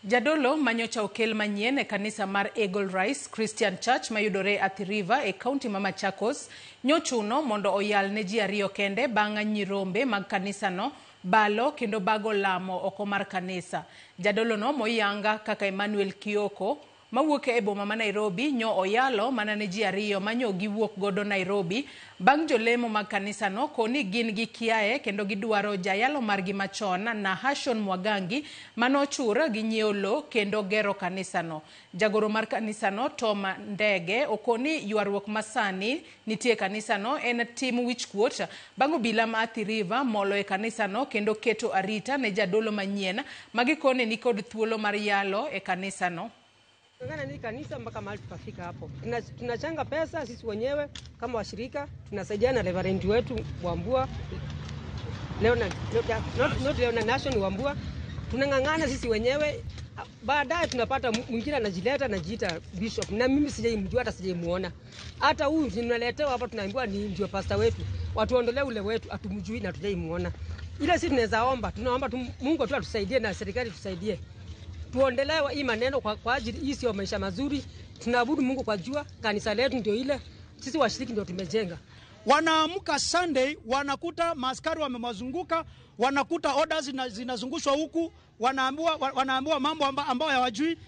Jadolo manyocha okel manyien e kanisa mar Eagle Rise Christian Church mayudore Athi River e kaunti ma Machakos nyochuno mondo oyal ne ji ariyo kende bang' nyirombe mag kanisa no balo kendo bago lamo oko mar kanisa. Jadolo no moyanga kaka Emmanuel Kioko mawuok e boma ma Nairobi nyo oyalo mana ne ji ariyo manyo giwuok godo Nairobi bang' jolemo mag kanisa no koni gin gi kiae kendo gidwaro jayalo margi machon na Hashon Mwagangi manochur gi nyiewo lo kendo gero kanisa no. Jagoro mar kanisa no Tom Ndege okoni ywaruok masani nitie kanisa no en tim wichkuot bang' obila ma Athi River molo e kanisa no kendo keto arita ne jadolo manyien magikone ni kod thuolo mar yalo e kanisa no. Ngana ni kanisa mpaka mahali tukafika hapo. Tunachanga pesa sisi wenyewe kama washirika, tunasaidiana na Reverend wetu Wambua. Leona Nation Wambua. Tunangangana sisi wenyewe. Baadaye tunapata mwingine anajileta anajiita bishop. Na mimi sijaimjua hata sijaimuona. Hata huyu tunaletewa hapa tunaambiwa ni ndio pastor wetu. Watuondolee ule wetu atumjui na tujaimuona. Ile sisi tunaweza omba, tunaomba Mungu tu atusaidie na serikali tusaidie. Tuondelewa hii maneno kwa ajili hii sio maisha mazuri. Tunaabudu Mungu kwa jua, kanisa letu ndio ile. Sisi washiriki ndio tumejenga. Wanaamka Sunday wanakuta maaskari wamewazunguka, wanakuta orders zinazungushwa huku, wanaambiwa mambo ambayo hawajui.